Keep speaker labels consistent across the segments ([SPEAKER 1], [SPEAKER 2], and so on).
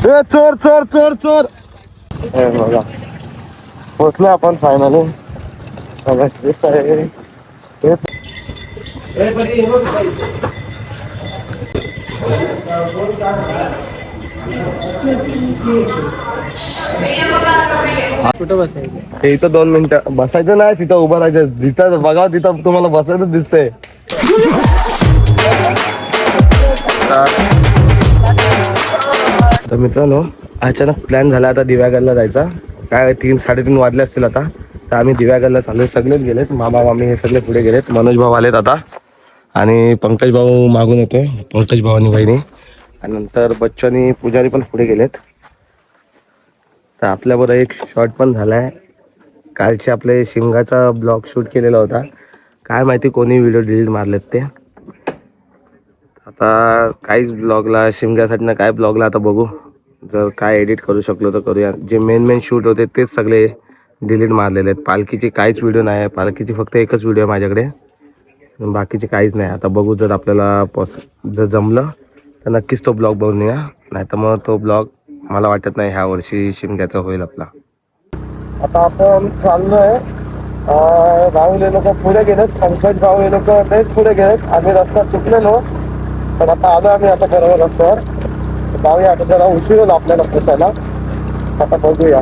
[SPEAKER 1] ए चोर चोर चोर चोर. हे बघा पोचलो आपण फायनली. हेच आहे हेच.
[SPEAKER 2] कुठं बसायचं?
[SPEAKER 1] हे इथं 2 मिनिटं बसायचं नाही, तिथं उभं राहायचं. जिथं बघा तिथं तुम्हाला बसायचं दिसतंय. तर मित्रांनो अचानक प्लॅन झाला आता दिव्यागडला जायचा. काय 3-3:30 वाजले असतील आता. तर आम्ही दिव्यागडला चाललोय. सगळेच गेलेत, मामा मामी हे सगळे पुढे गेलेत. मनोज भाऊ आलेत आता आणि पंकज भाऊ मागून येतोय. पंकज भाऊ आणि वहिनी आणि नंतर बच्चू आणि पुजारी पण पुढे गेलेत. तर आपल्याबरोबर एक शॉट पण झालाय. कालचे आपले शिमगाचा ब्लॉग शूट केलेला होता. काय माहिती कोणी व्हिडिओ डिलीट मारलेत ते. आता काहीच ब्लॉगला शिमग्यासाठी ना काय ब्लॉगला आता बघू. जर काय एडिट करू शकलो तर करूया. जे मेन शूट होते तेच सगळे डिलीट मारलेले आहेत. पालखीची काहीच व्हिडिओ नाही आहे. पालखीची फक्त एकच व्हिडिओ आहे माझ्याकडे, बाकीचे काहीच नाही. आता बघू जर आपल्याला जर जमलं तर नक्कीच तो ब्लॉग बघून या. नाही तर मग तो ब्लॉग मला वाटत नाही ह्या वर्षी शिमग्याचा होईल आपला. आता आपण चाललोय. भाऊ हे लोक पुढे गेलेत. पंकज भाऊ हे लोक तेच पुढे गेलेत. आम्ही रस्ता चुकलेलो पण आता आलो आम्ही आता बरोबर रस्त्यावर. जाऊया आता, जरा उशीर होईल आपल्याला पोचायला. आता बघूया.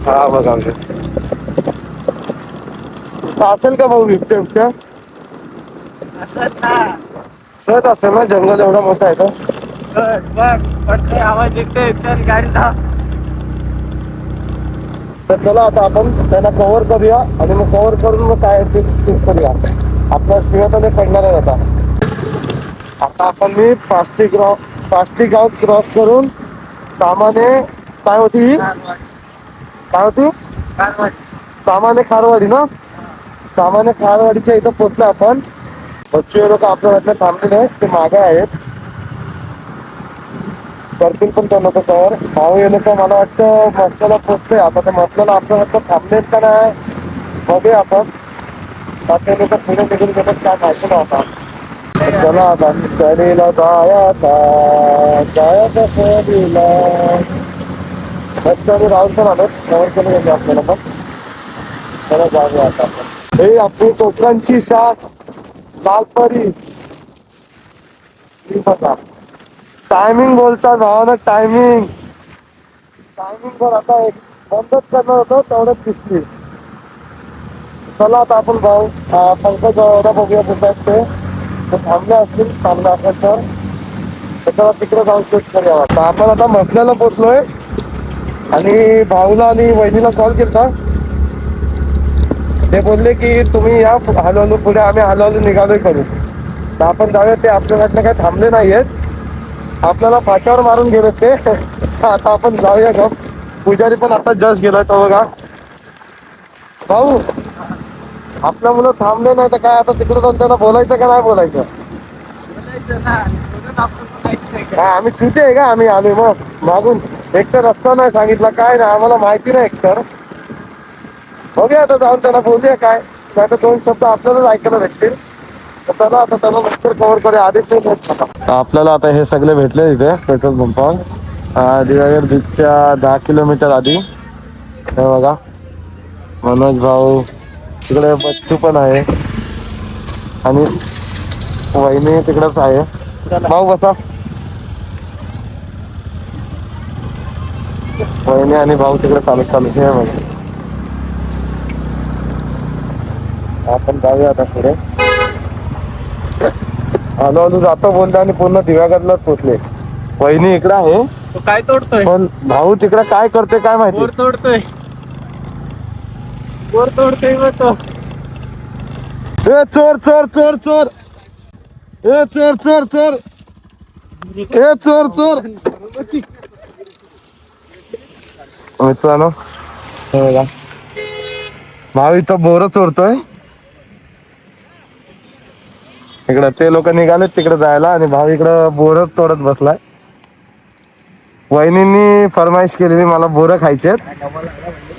[SPEAKER 1] हा बघा असेल का भाऊ बिबट्या बिबट्या? सहज असेल ना, जंगल एवढा मोठा आहे तो.
[SPEAKER 2] आवाज येतोय गाडी.
[SPEAKER 1] तर चला आता आपण त्यांना कव्हर करूया आणि मग कव्हर करून मग काय ते करूया. आपला शिवाय पडणार आहे आता. आता आपण मी पाष्टी गाव क्रॉस करून सामाने काय होती सामाने खारवाडी ना. सामाने खारवाडीच्या इथं पोहोचलो आपण. बच्चू लोक आपल्या थांबलेले आहेत, ते मागे आहेत. करतील पण तो लोक कवर. भाऊ हे लोक मला वाटतं मसल्याला पोचतोय. आता ते मसल्याला आपल्या वाटतं थांबलेत का नाही बघूया आपण. ते लोक पुढे निघून गेलं काय माहिती नव्हता. चला आता सहलीला जायचा सहलीला. बच्चू आणि राहुल पण आलो कवर केलं गेले आपल्याला पण. चला जाऊया आता आपण. हे आपली कोकणची शाख लालपरी. टायमिंग बोलतात भावानं. टायमिंग वर आता एक बंदच करणार होतं तेवढंच दिसली. चला आता आपण भाऊ पंकज एवढा बघूया कुठे ते थांबले असतील. थांबले असेल तर त्याच्यावर तिकडे जाऊन शूट करूया. आता आपण आता मसल्याला पोचलोय आणि भाऊला आणि वहिनीला कॉल केला. ते बोलले की तुम्ही या हळूहळू पुढे, आम्ही हळूहळू निघालोय करू. तर आपण जाऊया. ते आपल्याकडनं काय थांबले नाहीयेत, आपल्याला फाट्यावर मारून गेले ते. आता आपण जाऊया का. पुजारी पण आता जस्ट गेलाय तो बघा. भाऊ आपल्या मुलं थांबले नाही तर काय आता तिकडे जाऊन त्यांना बोलायचं का नाही बोलायचं? काय आम्ही चुती आहे का? आम्ही आलोय मग मागून एकतर रस्ता नाही सांगितला काय नाही आम्हाला माहिती नाही. एकतर बघूया आता जाऊन त्यांना बोलूया काय नाही तर 2 शब्द आपल्यालाच ऐकायला भेटतील. चला आता त्याला लवकर कव्हर करूया. आधीच आपल्याला आता हे सगळे भेटले इथे पेट्रोल पंपावर. दिवागड बीचच्या 10 किलोमीटर आधी. हे बघा मनोज भाऊ तिकडे, बच्चू पण आहे आणि वहिनी तिकडेच आहे. भाऊ बसा. वहिनी आणि भाऊ तिकडे चालत हे बघा. आपण जाऊया आता पुढे. हळूहळू जातो बोलले आणि पूर्ण दिव्यागडलाच पोचले. वहिनी इकडे आहे.
[SPEAKER 2] तो काय तोडतोय?
[SPEAKER 1] पण भाऊ तिकडे काय करते काय माहिती.
[SPEAKER 2] बोर तोडतोय मग तो.
[SPEAKER 1] ए चोर चोर चोर चोर. ए चोर चोर चोर. ए चोर चोर. मित्रांनो हे बघा भाऊ इथं बोर चोरतोय. इकडं ते लोक निघालेत तिकडे जायला आणि भाऊ इकडं बोरच तोडत बसलाय. वहिनींनी फरमाईश केलेली मला बोरं खायचेत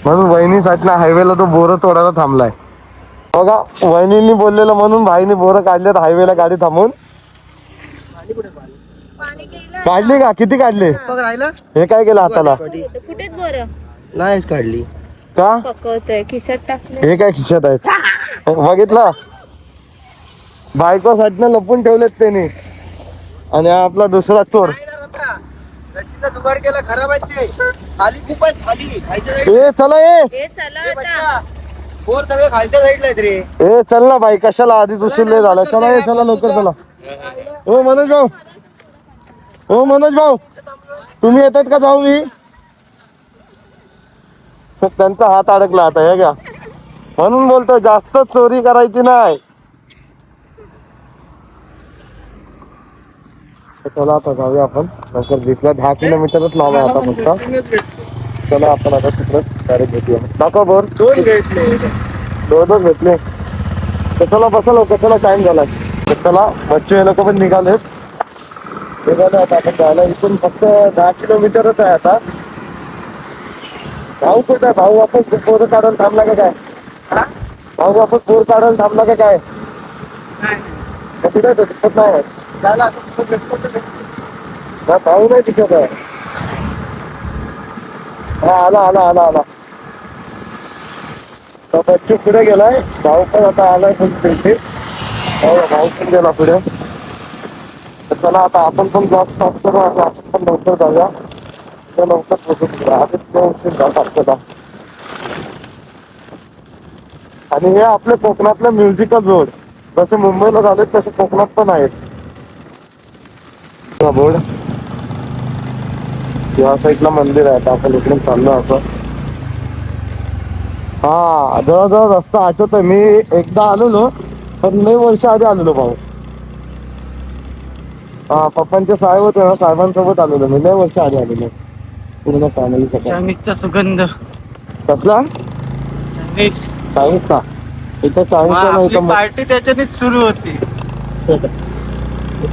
[SPEAKER 1] म्हणून वहिनीसाठी हायवेला तो बोरं तोडायला थांबलाय. बघा वहिनींनी बोललेलं म्हणून भाईनी बोरं काढलेत हायवेला गाडी थांबून. काढली का? किती काढली?
[SPEAKER 2] राहिलं
[SPEAKER 1] हे काय केलं हाताला?
[SPEAKER 3] कुठेच बरं
[SPEAKER 2] नाहीच काढली.
[SPEAKER 1] का?
[SPEAKER 3] पकवतोय खिशात टाकले.
[SPEAKER 1] हे काय खिशात आहेत? बघितलं, बायकोसाठी लपून ठेवलेत त्यांनी. आणि हा आपला दुसरा चोर.
[SPEAKER 2] जुगाड केला, खराब आहे ते. खाली खूप आहे खाली.
[SPEAKER 1] ए चला
[SPEAKER 3] हे चला आता.
[SPEAKER 2] पोर सगळे खालच्या साईडला आहेत रे.
[SPEAKER 1] ए चल ना बाई, कशाला आधी उशीर लय झाला. चला ये, चला लवकर चला. ओ मनोज भाऊ, ओ मनोज भाऊ, तुम्ही येतात का? जाऊ मी. त्यांचा हात अडकला आता, हे घ्या. म्हणून बोलतो जास्त चोरी करायची नाही. चला आता जाऊया आपण लवकर. दिसल्या 10 किलोमीटरच लावा आता फक्त. चला आपण आता तिकडे डायरेक्ट भेटूया. दाखवा बोर.
[SPEAKER 2] दोन भेटले.
[SPEAKER 1] दोनच भेटले. तर चला बसा लवकर, चला टाइम झालाय. तर चला, बच्चे हे लोक पण निघालेत. निघाले आता आपण जायला. इथून फक्त 10 किलोमीटरच आहे आता. भाऊ कुठे आहे? भाऊ वापस पोरं काढून थांबला का काय? भाऊ वापस पोर काढून थांबला का काय? कुठे दिसत नाही. भाऊ नाही दिसत आहे. हा आला आला आला आला. बच्चू पुढे गेलाय. भाऊ पण आता आलाय. भाऊ पण गेला पुढे. तर चला आता आपण पण जॉब स्टॉप करू. आता आपण पण लवकर जाऊया. लवकर पोहोचू. आपल्याला. आणि हे आपल्या कोकणातलं म्युझिकल रोड. जसे मुंबईला झाले तसे कोकणात पण आहेत. बोर्ड या साईडला मंदिर आहे. आता आपण इकडून चाललो असं. हा जवळजवळ रस्ता आठवतोय. मी एकदा आलेलो, पण लय वर्ष आधी आलेलो भाऊ. हा पप्पांचे साहेब होते ना, साहेबांसोबत आलेलो मी. लय वर्ष आधी आलेलो पूर्ण फॅमिली सोबत.
[SPEAKER 2] चायनीजचा सुगंध.
[SPEAKER 1] कसला?
[SPEAKER 2] चायनीज.
[SPEAKER 1] चाळीस का? इथं चाळीस
[SPEAKER 2] आपली
[SPEAKER 1] इथं
[SPEAKER 2] पार्टी त्याच्यानेच सुरू होती.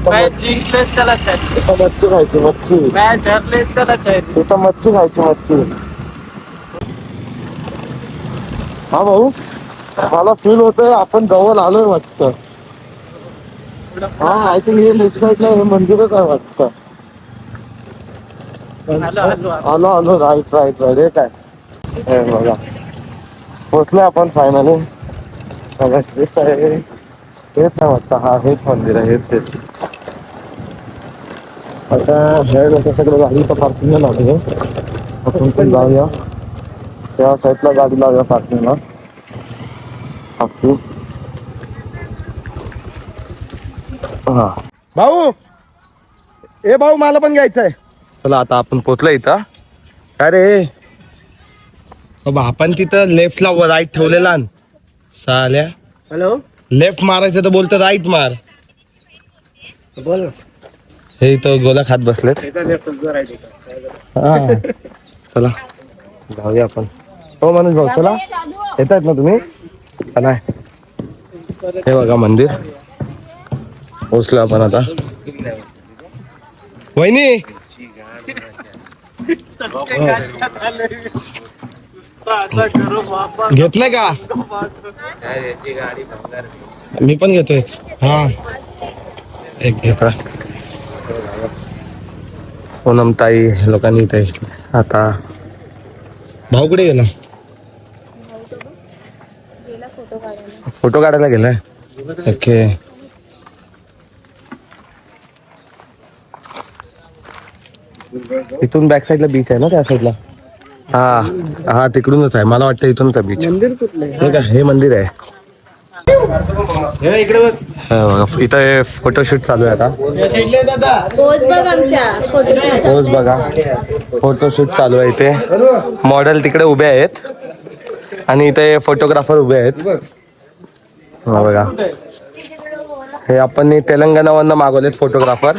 [SPEAKER 2] मॅच जिंकले चला चायनीज.
[SPEAKER 1] इथं मच्छी खायची, मच्छी.
[SPEAKER 2] मॅच हरले चला चायनीज.
[SPEAKER 1] इथं मच्छी खायची, मच्छी. हा भाऊ, मला फील होतंय आपण जवळ आलोय वाटतं. हा आय थिंक हे लेफ्ट साईडला हे मंदिरच आहे वाटतं. आलो आलो. Right right right. हे काय हे बघा, पोचलोय आपण फायनली. हेच आहे, हेच आहे वाटतं. हा हेच मंदिर आहे. हेच आता हे लोक सगळं गाडीचं पार्किंगला लावले. आपण पण जाऊया त्या साईडला, गाडी लावूया पार्किंगला. हा भाऊ, ए भाऊ मला पण घ्यायचंय. चला आता आपण पोचलो इथं. अरे आपण तिथं लेफ्टला राईट ठेवलेला साल्या.
[SPEAKER 2] हॅलो,
[SPEAKER 1] लेफ्ट मारायचं तर बोलतो राईट मार.
[SPEAKER 2] बोल.
[SPEAKER 1] हे इथं गोला खात बसलेत. हा चला जाऊया आपण. हो मनोज भाऊ चला, येत आहेत ना तुम्ही? नाही हे बघा मंदिर. पोचलो आपण आता. वहिनी घेतलंय का? मी पण घेतोय. हा एक घेतला. पूनमताई लोकांनी इथे आता. भाऊ कुठे गेला? फोटो काढायला गेलाय. ओके. इथून बॅक साईडला बीच आहे ना, त्या साईडला. हा हा तिकडूनच आहे. मला वाटतं इथूनच आहे बीच.
[SPEAKER 2] मंदिर कुठलं?
[SPEAKER 1] हे का हे मंदिर आहे. इथं फोटोशूट चालू आहे आता.
[SPEAKER 3] पोज बघ आमच्या फोटोशूट.
[SPEAKER 1] पोज बघा, फोटोशूट चालू आहे इथे. मॉडेल तिकडे उभे आहेत आणि इथे फोटोग्राफर उभे आहेत. हा बघा, हे आपण तेलंगणावरनं मागवलेत फोटोग्राफर.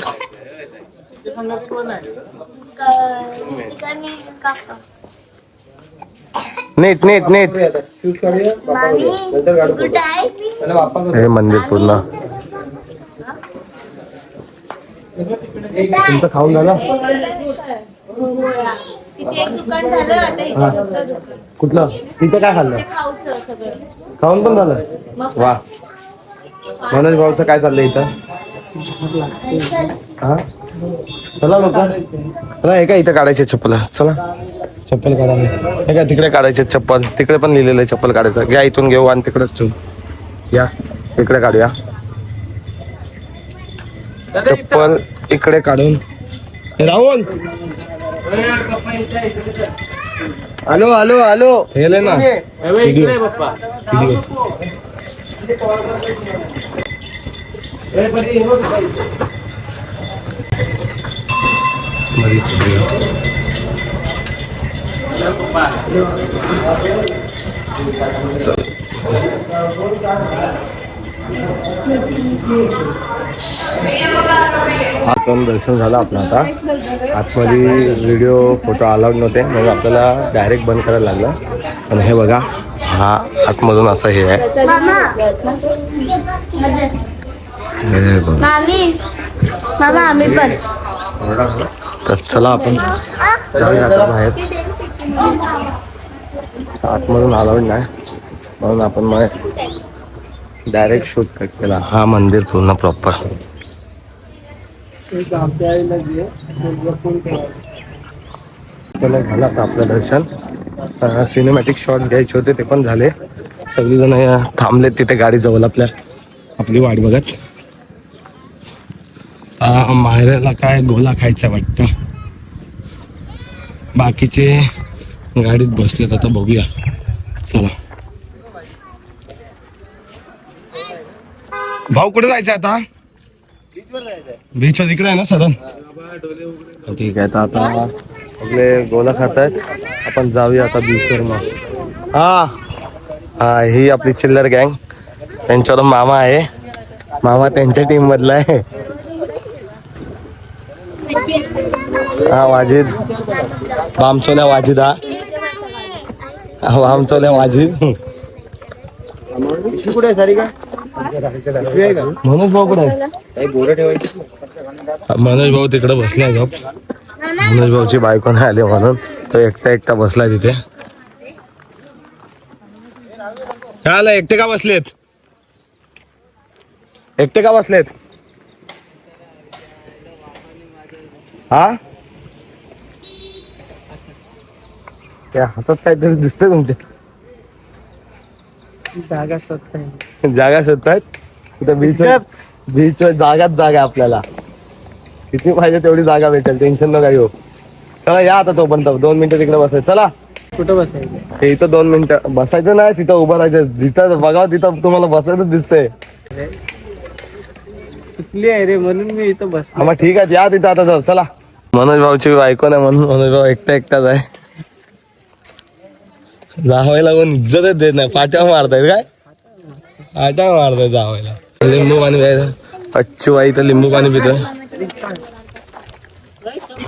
[SPEAKER 1] नीट नीट नीट. हे मंदिर पूर्ण. तुमचं खाऊन झालं?
[SPEAKER 3] तिथे एक दुकान झालं, आता इथे दुसरं दुकान.
[SPEAKER 1] कुठलं? तिथे काय खाल्लं?
[SPEAKER 3] ते खाऊचं सगळं.
[SPEAKER 1] खाऊन पण झालं? वा. मनोज भाऊचं काय चाललंय इथं? हा चला लोक चला हे का इथे काढायचे चप्पल चला चप्पल काढा हे का तिकडे काढायचे चप्पल तिकडे पण लिहिलेलं आहे चप्पल काढायचं घ्या इथून घेऊ आणि तिकडेच ठेवू या इकडे काढूया चप्पल इकडे काढून राहुल
[SPEAKER 2] हॅलो हॅलो हॅलो
[SPEAKER 1] हेले ना व्हिडिओ आपण दर्शन झालं आपलं आता आतमध्ये व्हिडिओ फोटो अलाउड नव्हते म्हणून आपल्याला डायरेक्ट बंद करायला लागलं पण हे बघा हा आतमधून असं हे आहे हे बघा.
[SPEAKER 3] मामा आम्ही पण
[SPEAKER 1] तर चला आपण जाऊया आता बाहेर आतमधून अलाउड नाही म्हणून आपण मग डायरेक्ट शूट कट केला हा मंदिर पूर्ण प्रॉपर झालं आता आपलं दर्शन सिनेमॅटिक शॉट्स घ्यायचे होते ते पण झाले सगळीजण थांबलेत तिथे गाडी जवळ आपली वाट बघत माहेराला काय गोला खायचा वाटतं बाकीचे गाडीत बसलेत आता बघूया चला भाऊ कुठे जायचं आता बीचवर इकडे आहे ना सदन ठीक आहे तर आता सगळे गोला खात आहेत आपण जाऊया आता बीचवर मग हा ही आपली चिल्लर गँग त्यांच्यावर मामा आहे मामा त्यांच्या टीम मधला आहे हा वाजिद बामचोल्या वाजिद हा बामचोल्या वाजिद
[SPEAKER 2] कुठे आहे सारी का
[SPEAKER 1] मनोज भाऊ कुठे आहे
[SPEAKER 2] बोरं ठेवायची
[SPEAKER 1] मनोज भाऊ तिकडे बसलाय गप मनोज भाऊची बायको नाही आली म्हणून तो एकटा बसलाय तिथे काय आलं एकटे का बसलेत हा त्या हातात काहीतरी दिसतंय तुमच्या जागा शोधतायत कुठे बीचवर जागा आपल्याला किती पाहिजे तेवढी जागा भेटेल टेन्शन नका घेऊ चला या आता तो पण 2 मिनिटं तिकडे बसायचं चला
[SPEAKER 2] कुठं बसायचं
[SPEAKER 1] ते इथं 2 मिनिटं बसायचं नाही तिथं उभं राहायचं जिथं बघा तिथं तुम्हाला बसायचं दिसतंय
[SPEAKER 2] कुठली आहे रे म्हणून मी इथं बस
[SPEAKER 1] मग ठीक आहे या तिथं आता चला मनोज भाऊची बायको नाही म्हणून मनोज भाऊ एकटाच आहे जावायला कोण इज्जतच देत नाही पाट्या मारतायत काय पाट्या मारतायत जावायला लिंबू पाणी प्यायचं अच्छू आई तर लिंबू पाणी पितोय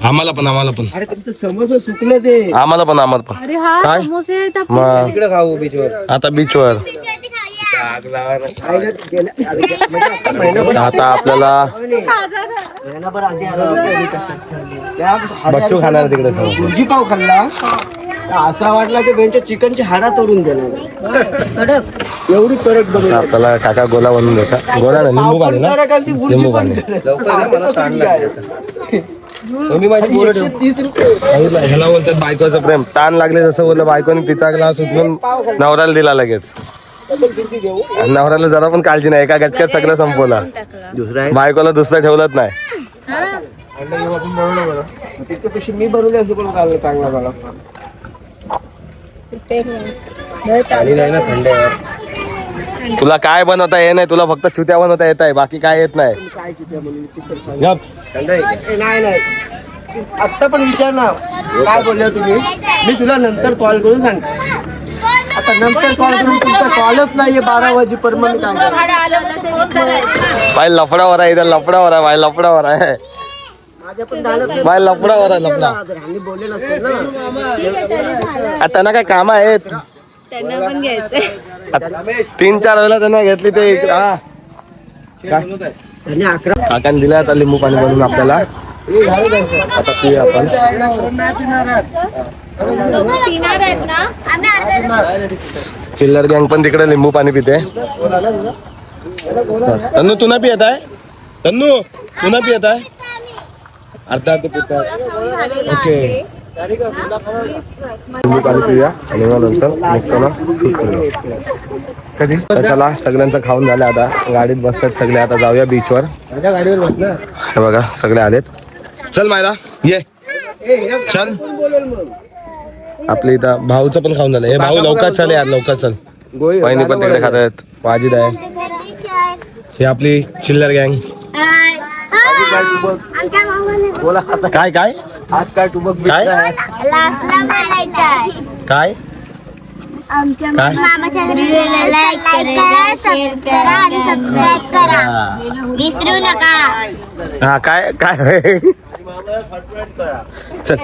[SPEAKER 1] आम्हाला पण
[SPEAKER 2] अरे तुमचं समोसा सुकलं ते
[SPEAKER 1] आम्हाला पण
[SPEAKER 3] अरे हा
[SPEAKER 1] काय?
[SPEAKER 3] समोसे आहेत
[SPEAKER 1] मग
[SPEAKER 2] इकडे खाऊ बीचवर
[SPEAKER 1] आता बीचवर आता आपल्याला बच्चू खाणार तिकडे
[SPEAKER 2] भुर्जी पाव खाल्ला असा वाटला की त्यांच्या चिकनची हाडा तोडून देणार एवढी कडक बनवली
[SPEAKER 1] आपल्याला काका गोला बनवून देता गोला ना लिंबू पाणी ना लिंबू पाणी ह्याला बोलतात बायकोचं प्रेम ताण लागले जसं बोललं बायकोने तिचा ग्लास उचलून नवऱ्याला दिला लगेच नवऱ्याला जरा पण काळजी नाही एका गटक्यात सगळं संपवलं
[SPEAKER 2] दुसरा
[SPEAKER 1] बायकोला दुसरं ठेवलंच नाही
[SPEAKER 2] तिच्यापेक्षा मी बनवले असं पण चांगलं चांगला मला पाणी नाही ना थंड आहे
[SPEAKER 1] तुला काय बनवता ये नाही तुला फक्त चुत्या बनवता येत आहे बाकी काय येत नाही
[SPEAKER 2] काय किती बनवली
[SPEAKER 1] गप.
[SPEAKER 2] थंड आहे नाही आत्ता पण विचार ना काय बोलले तुम्ही मी तुला नंतर कॉल करून सांगतो आता नंतर कॉल करून तुमचा कॉलच नाहीये 12 वाजेपर्यंत काय
[SPEAKER 1] भाई लफडावर आहे इथं लफडावर आहे भाई लफडावर आहे
[SPEAKER 2] माझ्या पण झालं
[SPEAKER 1] भाई लफडावर आहे लफडा
[SPEAKER 2] आम्ही बोलले नसते ना
[SPEAKER 1] त्यांना काय काम आहेत
[SPEAKER 3] त्यांना पण घ्यायचंय
[SPEAKER 1] 3-4 वेळेला त्यांना घेतली ते हा
[SPEAKER 2] त्यांनी 11
[SPEAKER 1] काकाने दिला आता लिंबू पाणी बनवून आपल्याला आता पिऊया आपण
[SPEAKER 3] पिणार आहेत ना
[SPEAKER 1] चिल्लर गँग पण तिकडे लिंबू पाणी पिते तन्नू तू ना पियत आहे तन्नू तू ना पियत आहे अर्धा ते पितात.
[SPEAKER 3] झालेला
[SPEAKER 1] ओके.
[SPEAKER 3] आहे.
[SPEAKER 1] लिंबू पाणी पिऊया आणि मग नंतर निघताना शूट करूया. कधी तर चला सगळ्यांचं खाऊन झालं आता गाडीत बसतात सगळे. आता जाऊया बीचवर.
[SPEAKER 2] माझ्या गाडीवर बसलं.
[SPEAKER 1] हे बघा सगळे आलेत. चल मायरा ये चल. आपली इथं भाऊचं पण खाऊन झालं. हे भाऊ लवकर चल यार लवकर चल. वहिनी पण तिकडे खात आहेत. वाजिद आहे. ही आपली चिल्लर गँग.
[SPEAKER 2] बोला
[SPEAKER 1] काय काय
[SPEAKER 2] आज काय तू बघ
[SPEAKER 1] काय काय
[SPEAKER 3] आमच्या
[SPEAKER 1] काय
[SPEAKER 3] मामाच्या व्हिडिओला लाईक करा, शेअर करा आणि सबस्क्राईब करा. विसरू नका.
[SPEAKER 1] हा काय काय चल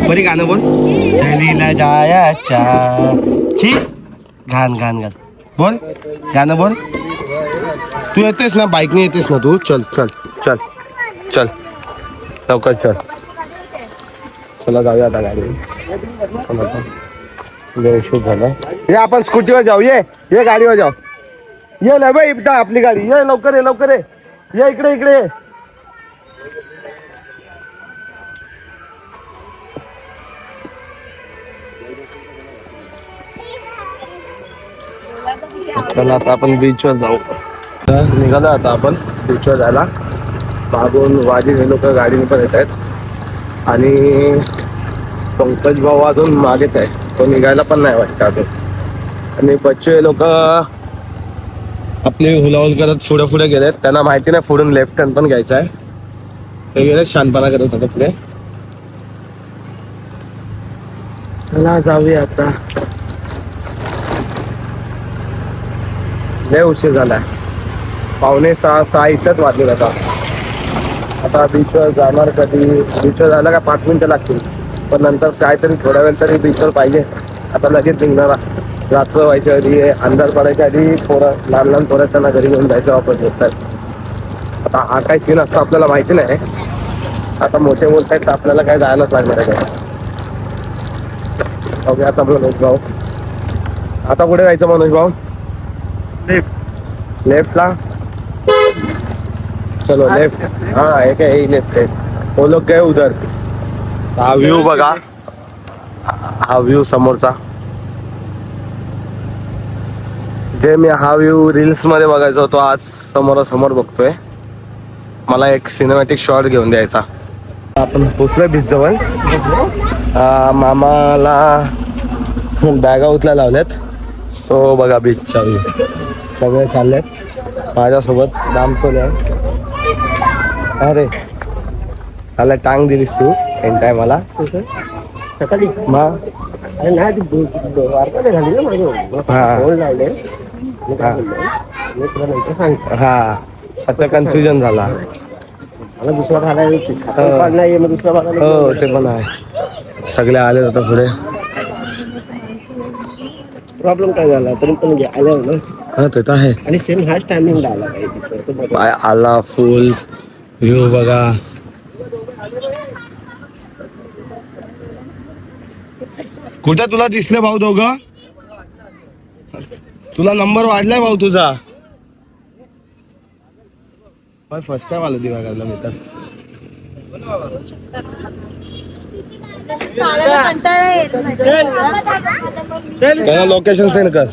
[SPEAKER 1] बरी गाणं बोल. सहलीला जायच्या ची घाण घाण घाण बोल गाणं बोल. तू येतेस ना बाईकने येतेस ना तू. चल चल चल चल लवकर चल. चला जाऊया आता गाडी. शूट झालं. ये आपण स्कूटीवर जाऊ. ये गाडीवर जाऊ. ये ना बाई इथं आपली गाडी. ये लवकर ये लवकर ये. ये इकडे इकडे ये. चला आता आपण बीचवर जाऊ. तर निघालो आता आपण बीचवर जायला. मागून वाजी हे लोक गाडीने पण येत आहेत आणि पंकज भाऊ अजून मागेच आहे. तो निघायला पण नाही वाटतं अजून. आणि बच्चू हे लोक आपली हुलाहुल करत पुढे पुढे गेलेत. त्यांना माहिती नाही पुढून लेफ्ट टर्न पण घ्यायचा आहे. ते गेले शानपणा करत होते पुढे. चला जाऊया आता. लय उशीर झालाय. 5:45 इथंच वाजले आता. आता बीचवर जाणार कधी. बीचवर जायला काय 5 मिनिटं लागतील. पण नंतर काहीतरी थोड्या वेळ तरी बीचवर पाहिजे. आता लगेच निघणार. रात्र व्हायच्या आधी अंधार पडायच्या आधी पोरं लहान लहान पोरं त्यांना घरी घेऊन जायचं वापस येतात. आता हा काय सीन असतो आपल्याला माहिती नाही. आता मोठे बोलत आहेत तर आपल्याला काय जायलाच लागणार आहे काय. ओके आता मनोज भाऊ. आता कुठे जायचं मनोज भाऊ. लेफ्टला चलो लेफ्ट. हाँ एक है लेफ्ट है. वो लोग गए उधर. हा व्ह्यू बघा. हा व्ह्यू समोरचा. जे मी हा व्ह्यू रील्स मध्ये बघायचो तो आज समोरासमोर बघतोय. मला एक सिनेमॅटिक शॉट घेऊन द्यायचा. आपण पोचलोय बीच जवळ. मामाला बॅगा उचलायला लावल्यात. तो बघा बीचचा व्ह्यू. सगळे चाललेत माझ्यासोबत. दामचोल आहे. अरे चालला टांग दिलीस तू एन टायमाला
[SPEAKER 2] सकाळी
[SPEAKER 1] मग.
[SPEAKER 2] अरे नाही ती वार्ता नाही झाली ना माझं.
[SPEAKER 1] हा.
[SPEAKER 2] फोन लावले.
[SPEAKER 1] हा.
[SPEAKER 2] मी तुला नंतर सांगतो.
[SPEAKER 1] हा आता कन्फ्युजन झाला.
[SPEAKER 2] मला दुसरा भाडा नाही मग दुसरा भाडा.
[SPEAKER 1] हो ते पण आहे. सगळे आले आता पुढे.
[SPEAKER 2] प्रॉब्लेम काय झाला तरी पण आलं ना.
[SPEAKER 1] हा ते तर आहे.
[SPEAKER 2] आणि सेम हाच टायमिंगला आला पाहिजे.
[SPEAKER 1] पाय आला फुल व्ह्यू बघा. कुठे तुला दिसले भाऊ दोघं. तुला नंबर वाढलाय भाऊ तुझा. फर्स्ट टाइम आलो दिवा करायला मी तर.
[SPEAKER 3] कंटाळा येत
[SPEAKER 1] त्याला लोकेशन सेंड कर.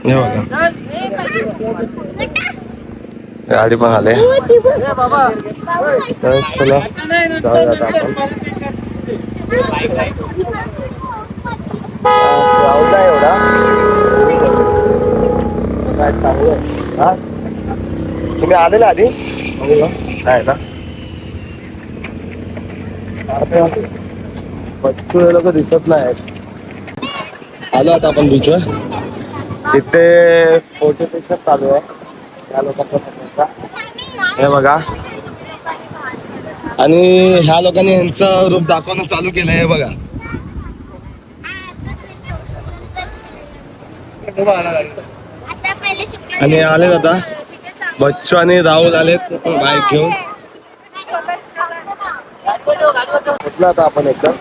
[SPEAKER 1] हे बघा गाडी पण आले. तर चला जाऊया आता आपण. पावसा एवढा काय चांगलं हा. तुम्ही आलेला आधी काय ना. आता बच्चू लोक दिसत नाहीत. आलो आता आपण बीचवर. इथे फोटो सेशन चालू आहे या लोकांचा. हे बघा. आणि ह्या लोकांनी यांचं रूप दाखवणं चालू केलंय. हे बघा. आणि आले आता बच्चू आणि राहुल आलेत बाईक घेऊन. कुठलं आता आपण एकदम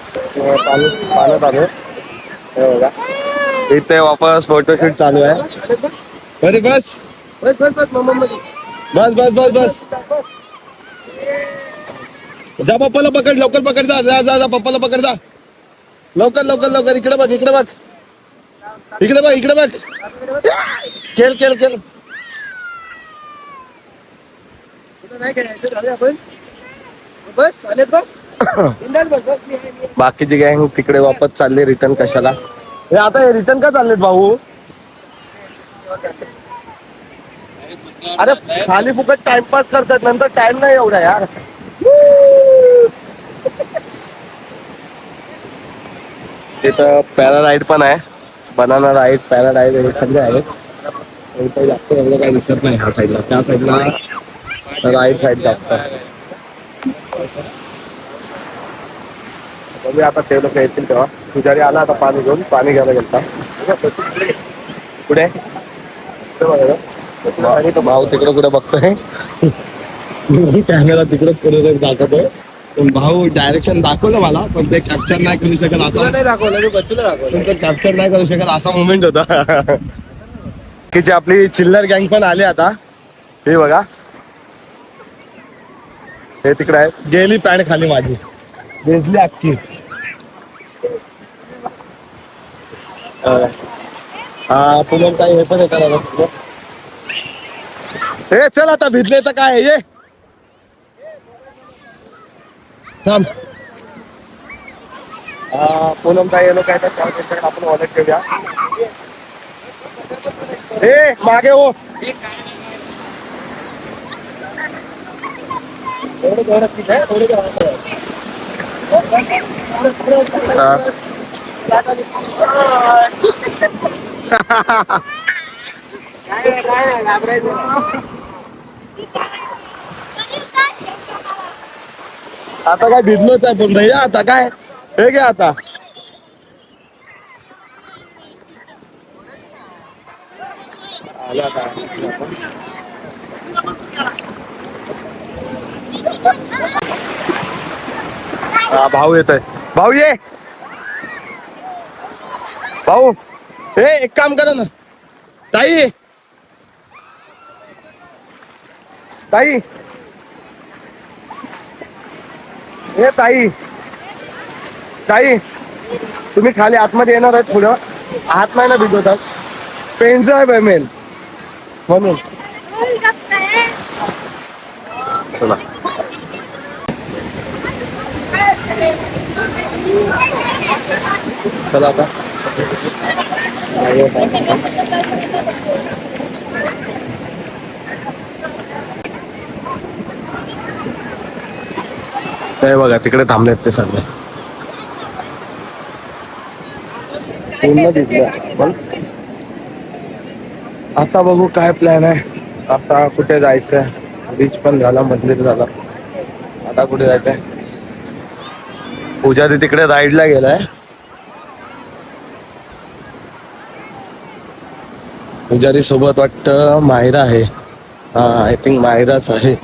[SPEAKER 1] पाण्यात आलो. हे बघा इथे वापस फोटोशूट चालू आहे. अरे बस बस बस बस बस बस बस. जा पप्पाला पकड, लवकर पकड, जा जा जा जा, पप्पाला पकड, जा लवकर लवकर लवकर. इकडे बघ, इकडे बघ, इकडे बघ, इकडे बघ. खेळ खेळ खेळ. बाकीची गँग तिकडे वापस चालले रिटर्न. कशाला हे आता हे रिटर्न का चाललेत भाऊ? अरे खाली फुकट टाइमपास करतात, नंतर टाइम नाही एवढा यार. तिथं पॅराराईड पण आहे, बनाना राईड, पॅराराईड हे सगळे आहेत. इथं जास्त एवढं काही दिसत नाही ह्या साईडला, त्या साईडला राईड साईड जास्त आहे. बघूया आता ते लोक येतील तेव्हा. पुजारी आला आता पाणी घेऊन, पाणी घ्यायला गेलता पुढे. आणि तो भाऊ तिकडे कुठे बघतोय, कॅमेरा तिकडे पुढे दाखवतोय. पण भाऊ डायरेक्शन दाखवलं मला, पण ते कॅप्चर नाही करू शकत असा नाही दाखवलं. कॅप्चर नाही करू शकत असा मोमेंट होता. की जे आपली चिल्लर गँग पण आली आता. हे बघा, हे तिकडे आहे. गेली पॅन्ट खाली माझी, भेजली अख्खी. हा पुन्हा काही हे पण येतात. हे चल आता भिजले तर काय ये थांब. पूनम ताई येलो काय तर आपण वॉलेट घेऊया. ए मागे हो. आता काय भिजलोच आहे पण भैया. आता काय हे घ्या आता. भाऊ येत आहे. भाऊ ये भाऊ. हे एक काम करा ना ताई, ताई हे ताई, ताई तुम्ही खाली आतमध्ये येणार आहेत पुढं. हात नाही ना भिजवतात, पेन ड्राईव्ह आहे मेन म्हणून. चला चला आता. ते बघा तिकडे थांबलेत ते सगळे. पूर्ण दिसलं. आता बघू काय प्लॅन आहे. आता कुठे जायचंय? बीच पण झाला, मंदिर झाला, आता कुठे जायचंय? पूजा तिकडे राईडला गेलाय. पुजारी सोबत वाटतं माहिरा आहे. हा आय थिंक माहिराच आहे.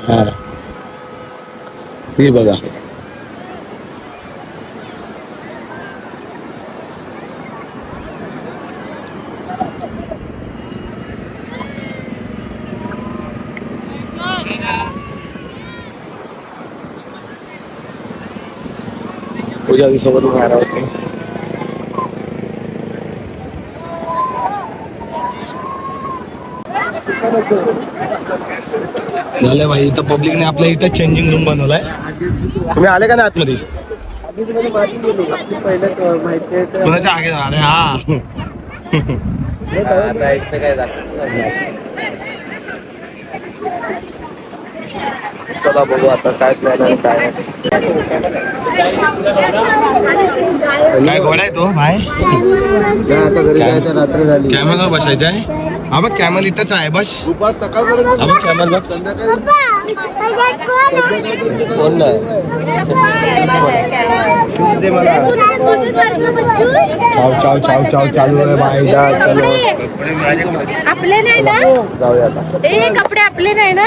[SPEAKER 1] हा ती बघा. पुजारी सोबत माहिरा होती. झालं भाई. इथं पब्लिकने आपल्या इथं चेंजिंग रूम बनवलाय. तुम्ही आले का ना आतमध्ये? कोणाच्या आगे? अरे हा चला बघू आता काय प्लॅन आहे काय. काय घोडा आहे तो भाई? रात्र झाली. कॅमेल बसायचं आहे. हा बघ कॅमेल इथंच आहे. बस सकाळपर्यंत. हा बघ कॅमेल बघ. कोण नाही चाव चाव चाव चाव चालू आहे बाई. चलो
[SPEAKER 3] आपले नाही ना,
[SPEAKER 1] जाऊया आता.
[SPEAKER 3] हे कपडे आपले नाही ना.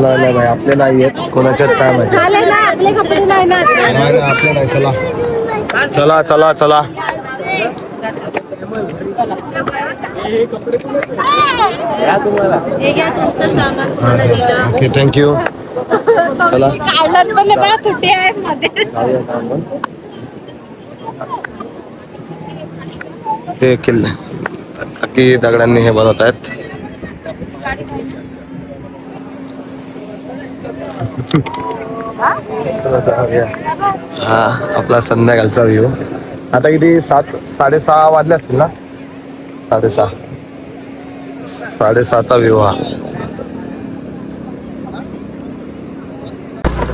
[SPEAKER 1] नाही भाई आपले नाही आहेत. कोणाच्याच काय माहिती.
[SPEAKER 3] चालेल ना, आपले कपडे नाही ना.
[SPEAKER 1] नाही आपले नाही. चला चला चला चला.
[SPEAKER 4] हे घ्या तुमचं सामान तुम्हाला दिलं.
[SPEAKER 1] Okay thank you. चला
[SPEAKER 4] चालत पण बघा कुठे आहे मध्ये.
[SPEAKER 1] ते किल्ले की दगडांनी हे बनवत आहेत. हा आपला संध्याकाळचा व्ह्यू. आता किती 7:30 वाजले असतील ना. 6:30चा व्ह्यू हा.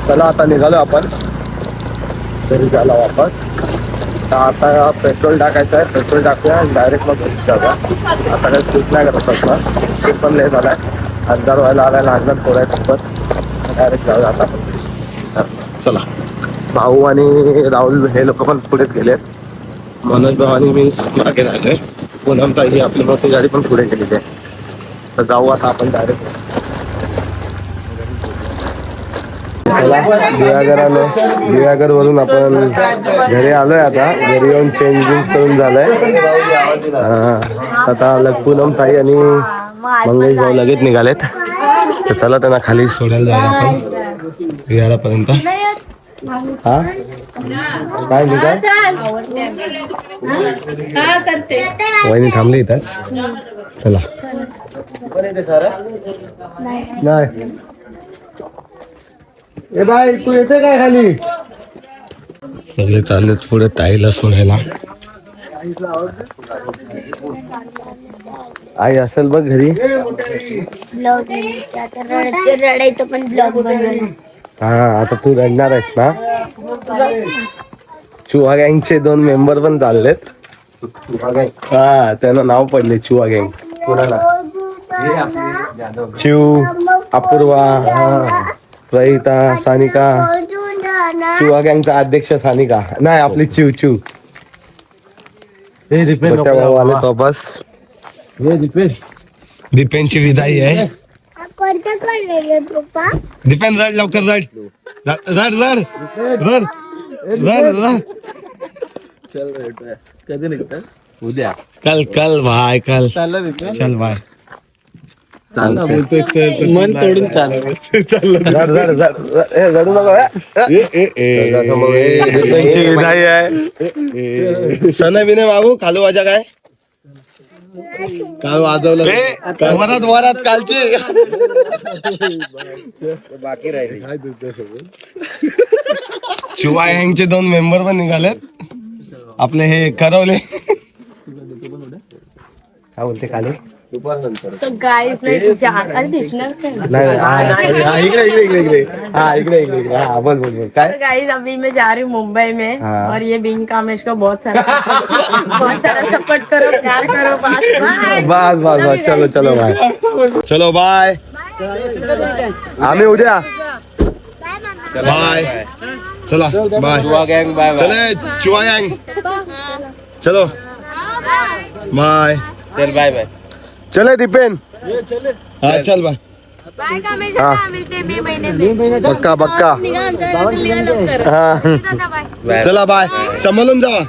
[SPEAKER 1] चला आता निघालो आपण घरी जायला वापस. आता पेट्रोल टाकायचं आहे. पेट्रोल टाकूया आणि डायरेक्ट मग घरी जाऊया. आता काही शूट नाही करत असणार. शूट पण लेट झालाय. 1000 व्हायला आलाय. लागणार थोड्या सोबत डायरेक्ट जाऊया आता. चला भाऊ आणि राहुल हे लोक पण पुढेच गेलेत. मनोज भाऊ आणि मी मागे राहिलोय. पूनम ताई आपली मोठी गाडी पण पुढे गेलेली आहे. तर जाऊ आता आपण डायरेक्ट. चला दिव्यागर वरून आपण घरी आलोय. आता घरी येऊन चेंज करून झालंय. आता पूनम ताई आणि मंगेश भाऊ लगेच निघालेत. तर चला त्यांना खाली सोडायला जाऊया आपण विहारापर्यंत. हा काय वहिनी थांबली इथंच. चला नाही ए बाई तू येते काय खाली. सगळे चाललेत पुढे ताईला सोडायला. आई असेल बघ घरी.
[SPEAKER 3] रडायचं पण ब्लॉग बनवलं.
[SPEAKER 1] हा आता तू रडणार आहेस ना. चुहा गँगचे 2 मेंबर पण चाललेत. हा त्यांना नाव पडले चुहा गँग. कोणाला चिव अपूर्वा प्रहिता सानिका. चुहा गँगचा अध्यक्ष सानिका नाही आपली चिव. भाऊ आले तो बस. दीपेनची विदाई आहे. दीपेन रड लवकर रड.
[SPEAKER 2] कधी निघतात उद्या.
[SPEAKER 1] कल भाई कल चल भाई.
[SPEAKER 2] मन तोडून
[SPEAKER 1] रडू नको. दीपेनची विदाई आहे. सण बिने बाबू खालू वाजा काय काल वाजवलं वरात कालची बाकी राहिली. शिवा यांचे 2 मेंबर पण निघालेत. आपले हे करवले काय बोलते खाली.
[SPEAKER 4] सो गाइस मैं तुझे हाताला दिसणार
[SPEAKER 1] इकडे हा बोल काय.
[SPEAKER 4] गाइस अभी मैं जा रही हूँ मुंबई में. और ये बिंग का मैं इसको बहुत सारा सपोर्ट करो प्यार करो.
[SPEAKER 1] बस चलो बाय. चलो बाय. आम्ही उद्या बाय. चला बाय. चले चुहा गँग चलो बाय.
[SPEAKER 2] चल बाय.
[SPEAKER 1] चले दीपेन. हाँ चल बाय.
[SPEAKER 4] बाय का मिलते हैं 2 महीने में.
[SPEAKER 1] बक्का हाँ चला बाय. सांभाळून जावा.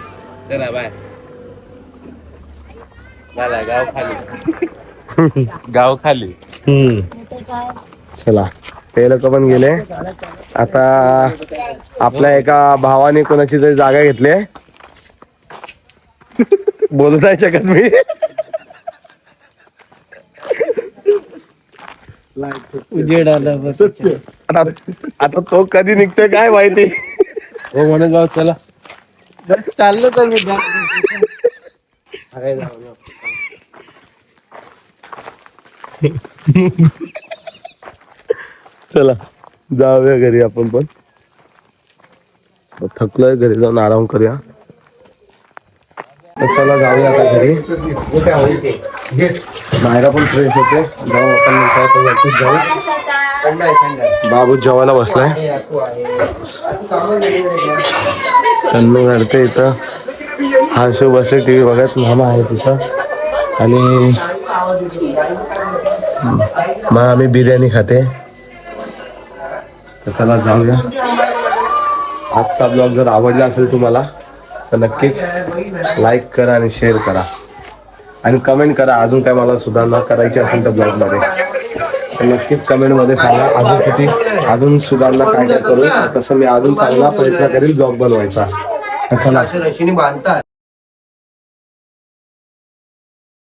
[SPEAKER 2] चला बाय. गाव खाली.
[SPEAKER 1] चला ते लोक पण गेले. आता आपल्या एका भावाने कोणाची तरी जागा घेतली. बोलू नाही शकत मी.
[SPEAKER 2] उजेड आला बस.
[SPEAKER 1] आता तो कधी निघतोय काय माहिती.
[SPEAKER 2] हो म्हणून गाव चला चाललो तर मी.
[SPEAKER 1] चला जाऊया घरी आपण पण. थकलोय घरी जाऊन आराम करूया. चला जाऊया आता घरी. बाहेर पण फ्रेश होते. जाऊ आपण जाऊ. बाबू जेवायला बसलाय. तन्नू घडते इथं. हा शो बसले टीव्ही बघत. मामा आहे तिथं. आणि मग आम्ही बिर्याणी खाते. तर चला जाऊया. आजचा ब्लॉग जर आवडला असेल तुम्हाला तर नक्कीच लाईक करा आणि शेअर करा. आणि कमेंट करा अजून काय मला सुधारणा करायची असेल तर ब्लॉगमध्ये, तर नक्कीच कमेंटमध्ये सांगा अजून सुधारणा काय काय करू, तसं मी अजून चांगला प्रयत्न करेल ब्लॉग बनवायचा. तर चला.